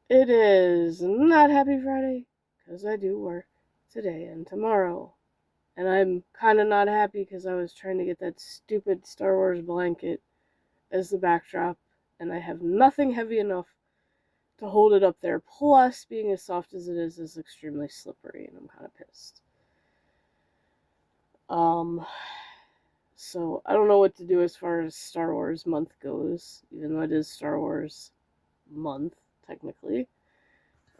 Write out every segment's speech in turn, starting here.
It is not Happy Friday, because I do work today and tomorrow. And I'm kind of not happy because I was trying to get that stupid Star Wars blanket as the backdrop, and I have nothing heavy enough to hold it up there. Plus, being as soft as it is extremely slippery, and I'm kind of pissed. Um, so I don't know what to do as far as Star Wars month goes, even though it is Star Wars month, technically,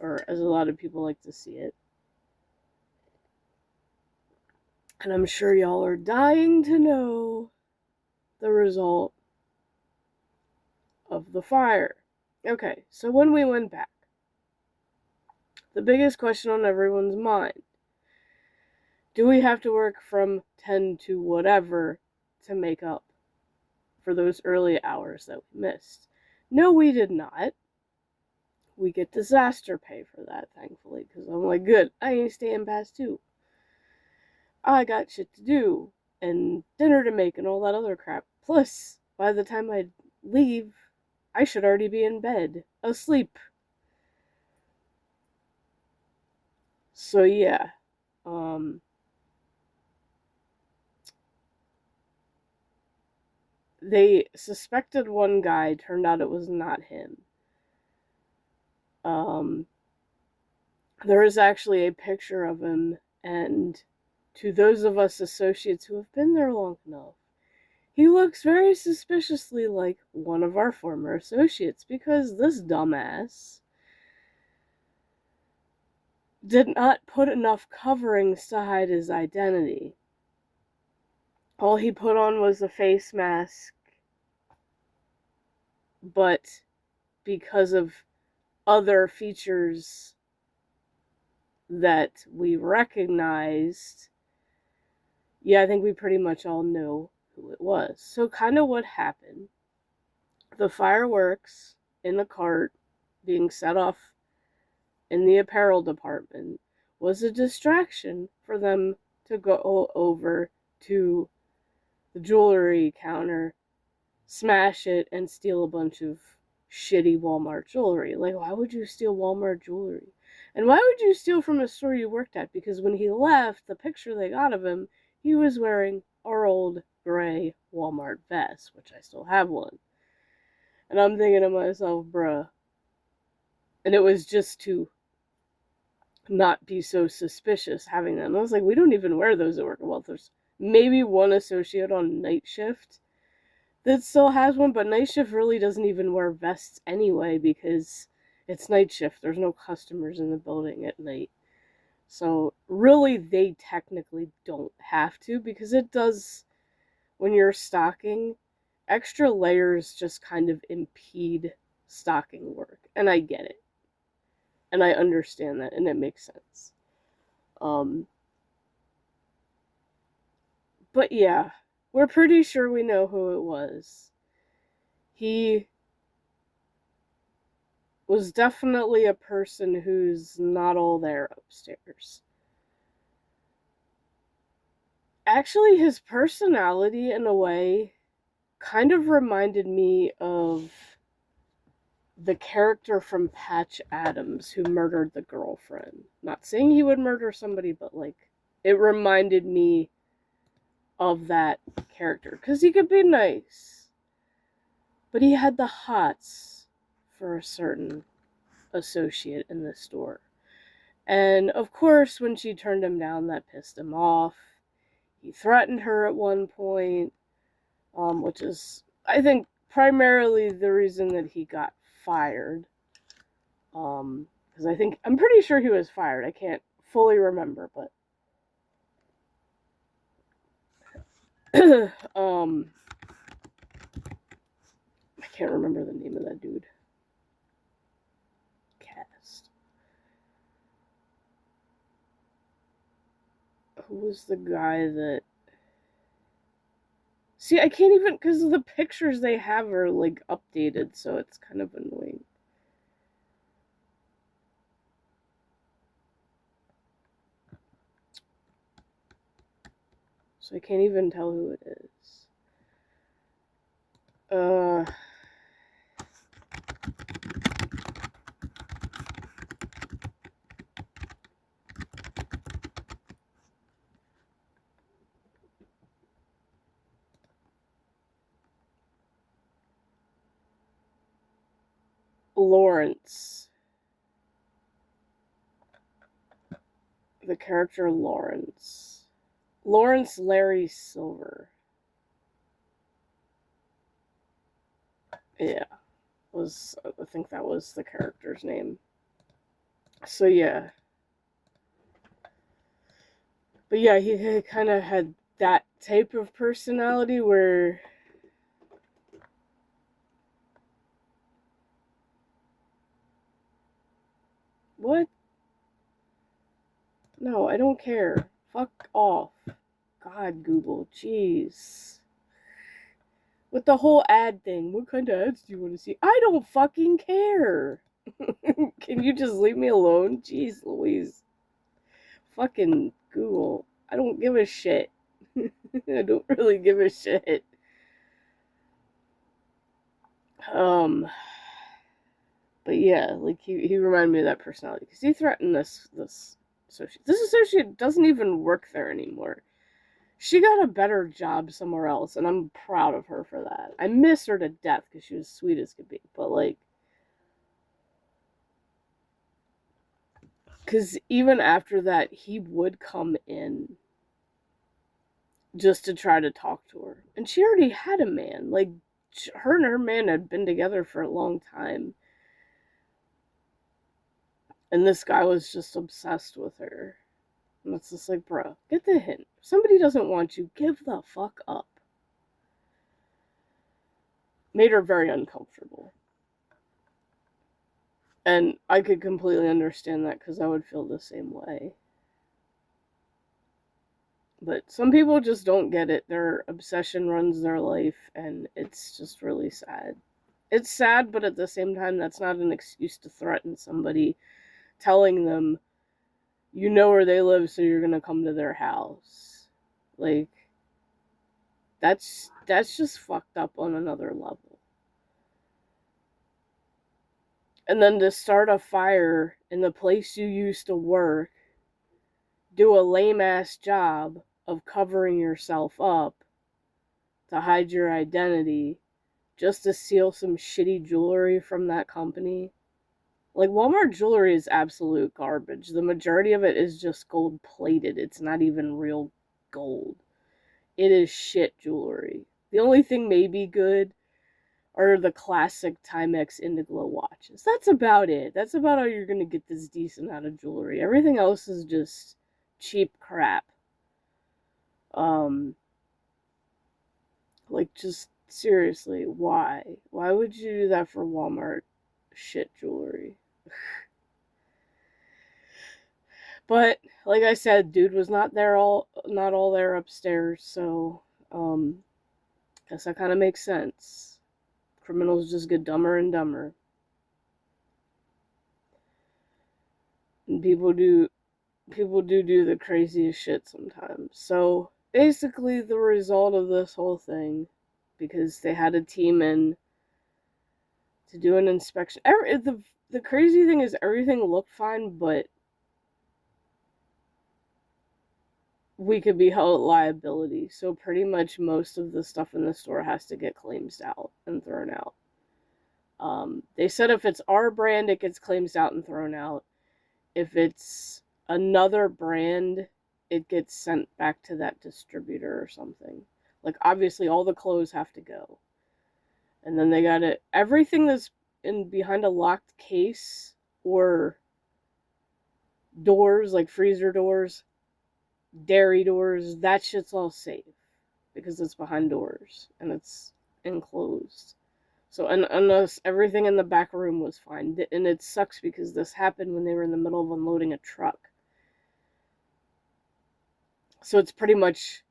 or as a lot of people like to see it. And I'm sure y'all are dying to know the result of the fire. Okay, so when we went back, the biggest question on everyone's mind, do we have to work from 10 to whatever to make up for those early hours that we missed? No, we did not. We get disaster pay for that, thankfully, because I'm like, good, I ain't staying past 2. I got shit to do, and dinner to make, and all that other crap. Plus, by the time I leave, I should already be in bed, asleep. So yeah, um, they suspected one guy, turned out it was not him. Um, there is actually a picture of him, and to those of us associates who have been there long enough, he looks very suspiciously like one of our former associates, because this dumbass did not put enough coverings to hide his identity. All he put on was a face mask, but because of other features that we recognized, yeah, I think we pretty much all knew who it was. So, kind of what happened, the fireworks in the cart being set off in the apparel department was a distraction for them to go over to the jewelry counter, smash it, and steal a bunch of shitty Walmart jewelry. Like, why would you steal Walmart jewelry? And why would you steal from a store you worked at? Because when he left, the picture they got of him, he was wearing our old gray Walmart vest, which I still have one. And I'm thinking to myself, bruh. And it was just to not be so suspicious having them. I was like, we don't even wear those at work. Well, there's maybe one associate on night shift that still has one, but night shift really doesn't even wear vests anyway because it's night shift. There's no customers in the building at night. So, really, they technically don't have to because it does, when you're stocking, extra layers just kind of impede stocking work. And I get it. And I understand that, and it makes sense. Um, but yeah, we're pretty sure we know who it was. He was definitely a person who's not all there upstairs. Actually, his personality, in a way, kind of reminded me of the character from Patch Adams who murdered the girlfriend. Not saying he would murder somebody, but like, it reminded me of that character. Because he could be nice, but he had the hots for a certain associate in the store. And of course, when she turned him down, that pissed him off. He threatened her at one point, which is, I think, primarily the reason that he got fired. Because I'm pretty sure he was fired. I can't fully remember, but I can't remember the name of that dude. Cast. Who was the guy that? See, I can't even, because the pictures they have are like updated, so it's kind of annoying. So I can't even tell who it is. Uh, Lawrence. The character Lawrence. Lawrence Larry Silver. Yeah. I think that was the character's name. So yeah. But yeah, he kind of had that type of personality where what? No, I don't care. Fuck off. God, Google. Jeez. With the whole ad thing. What kind of ads do you want to see? I don't fucking care. Can you just leave me alone? Jeez Louise. Fucking Google. I don't give a shit. I don't really give a shit. But yeah, like he reminded me of that personality because he threatened this associate. This associate doesn't even work there anymore. She got a better job somewhere else, and I'm proud of her for that. I miss her to death because she was sweet as could be, but like, because even after that, he would come in just to try to talk to her, and she already had a man. Like, her and her man had been together for a long time. And this guy was just obsessed with her. And it's just like, bro, get the hint. If somebody doesn't want you, give the fuck up. Made her very uncomfortable. And I could completely understand that because I would feel the same way. But some people just don't get it. Their obsession runs their life, and it's just really sad. It's sad, but at the same time, that's not an excuse to threaten somebody, telling them, you know where they live, so you're gonna come to their house. Like, that's just fucked up on another level. And then to start a fire in the place you used to work, do a lame ass job of covering yourself up to hide your identity just to steal some shitty jewelry from that company. Like, Walmart jewelry is absolute garbage. The majority of it is just gold plated. It's not even real gold. It is shit jewelry. The only thing maybe good are the classic Timex Indiglo watches. That's about it. That's about how you're going to get this decent out of jewelry. Everything else is just cheap crap. Like, just seriously, why? Why would you do that for Walmart shit jewelry? But like I said, dude was not all there upstairs, so guess that kind of makes sense. Criminals just get dumber and dumber. And people do the craziest shit sometimes. So basically the result of this whole thing, because they had a team in to do an inspection. The crazy thing is everything looked fine, but we could be held liability. So pretty much most of the stuff in the store has to get claims out and thrown out. They said if it's our brand, it gets claims out and thrown out. If it's another brand, it gets sent back to that distributor or something. Like, obviously, all the clothes have to go. And then they got it. Everything that's in behind a locked case or doors, like freezer doors, dairy doors, that shit's all safe because it's behind doors and it's enclosed. So, unless everything in the back room was fine. And it sucks because this happened when they were in the middle of unloading a truck. So it's pretty much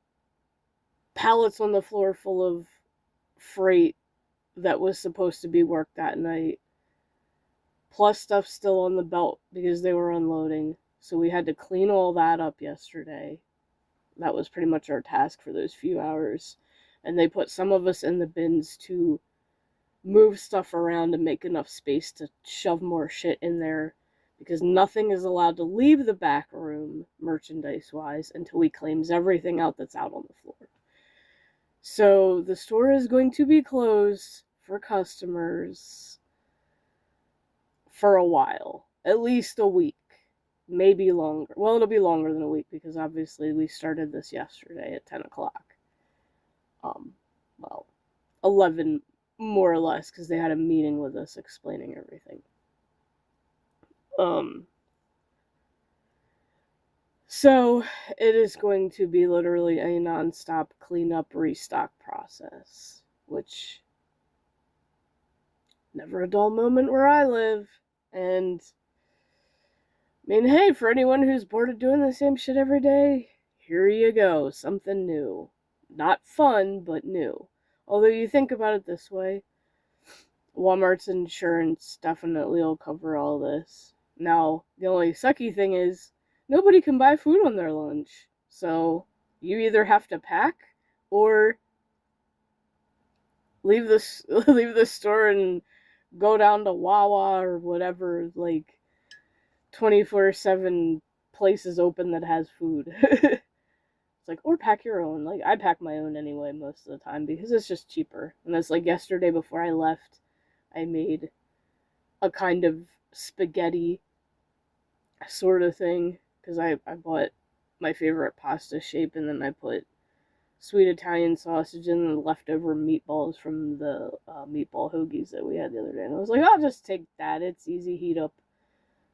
pallets on the floor full of freight that was supposed to be worked that night. Plus stuff still on the belt because they were unloading. So we had to clean all that up yesterday. That was pretty much our task for those few hours. And they put some of us in the bins to move stuff around and make enough space to shove more shit in there, because nothing is allowed to leave the back room, merchandise-wise, until we claims everything out that's out on the floor. So the store is going to be closed for customers for a while, at least a week, maybe longer. Well, it'll be longer than a week because obviously we started this yesterday at 10 o'clock. Well, 11 more or less because they had a meeting with us explaining everything. So it is going to be literally a non-stop cleanup, restock process, which never a dull moment where I live. And I mean, hey, for anyone who's bored of doing the same shit every day, here you go, something new. Not fun, but new. Although you think about it this way, Walmart's insurance definitely will cover all this. Now, the only sucky thing is, nobody can buy food on their lunch. So, you either have to pack, or leave the store and go down to Wawa or whatever, like, 24/7 places open that has food. It's like, or pack your own. Like, I pack my own anyway most of the time because it's just cheaper. And it's like yesterday before I left, I made a kind of spaghetti sort of thing because I bought my favorite pasta shape, and then I put sweet Italian sausage and the leftover meatballs from the meatball hoagies that we had the other day. And I was like, I'll just take that. It's easy heat up.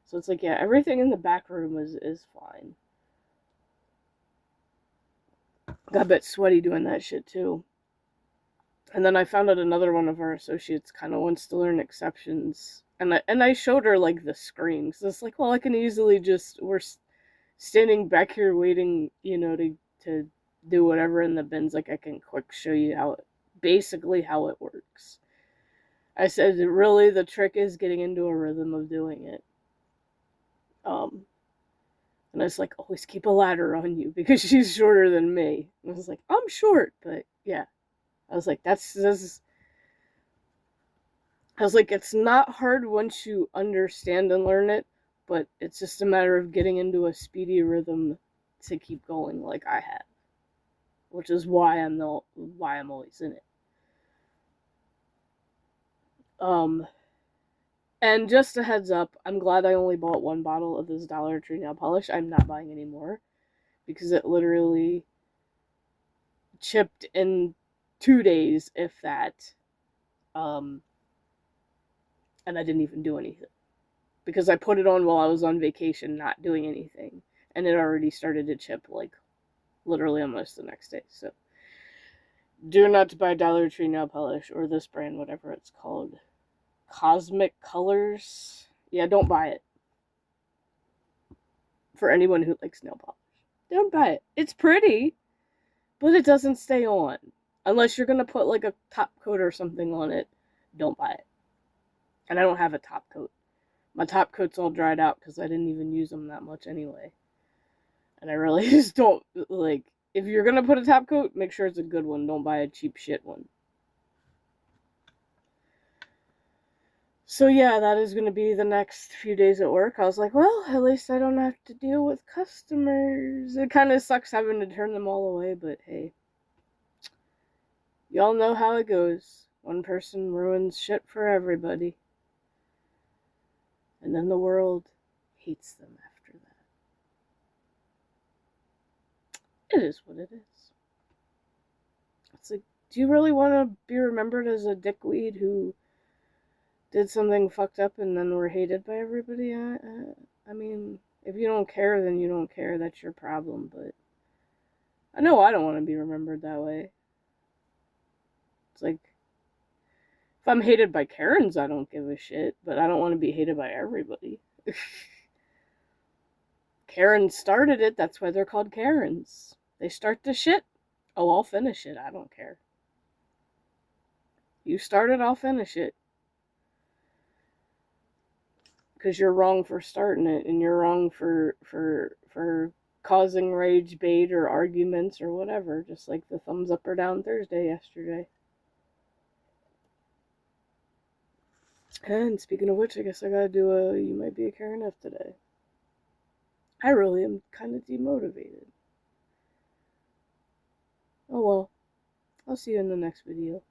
So it's like, yeah, everything in the back room is fine. Got a bit sweaty doing that shit too. And then I found out another one of our associates kind of wants to learn exceptions. And I showed her, like, the screen. So it's like, well, I can easily just, we're standing back here waiting, to do whatever in the bins. Like, I can quick show you basically how it works. I said, really, the trick is getting into a rhythm of doing it. And I was like, always keep a ladder on you because she's shorter than me. And I was like, I'm short, but yeah. I was like, I was like, it's not hard once you understand and learn it, but it's just a matter of getting into a speedy rhythm to keep going like I have. Which is why I'm always in it. And just a heads up, I'm glad I only bought one bottle of this Dollar Tree nail polish. I'm not buying any more because it literally chipped in 2 days, if that. And I didn't even do anything because I put it on while I was on vacation, not doing anything, and it already started to chip, like, literally almost the next day. So, do not buy Dollar Tree nail polish or this brand, whatever it's called. Cosmic Colors. Yeah, don't buy it. For anyone who likes nail polish, don't buy it. It's pretty, but it doesn't stay on. Unless you're gonna put, like, a top coat or something on it, don't buy it. And I don't have a top coat. My top coat's all dried out because I didn't even use them that much anyway. And I really just don't, like, if you're gonna put a top coat, make sure it's a good one. Don't buy a cheap shit one. So yeah, that is going to be the next few days at work. I was like, well, at least I don't have to deal with customers. It kind of sucks having to turn them all away, but hey. Y'all know how it goes. One person ruins shit for everybody. And then the world hates them after that. It is what it is. It's like, do you really want to be remembered as a dickweed who did something fucked up and then were hated by everybody? I mean, if you don't care, then you don't care. That's your problem, but I know I don't want to be remembered that way. It's like, if I'm hated by Karens, I don't give a shit, but I don't want to be hated by everybody. Karen started it, that's why they're called Karens. They start the shit. Oh, I'll finish it, I don't care. You start it, I'll finish it. Because you're wrong for starting it, and you're wrong for causing rage bait or arguments or whatever, just like the thumbs up or down Thursday yesterday. And speaking of which, I guess I gotta do a You Might Be a Karen F today. I really am kind of demotivated. Oh well. I'll see you in the next video.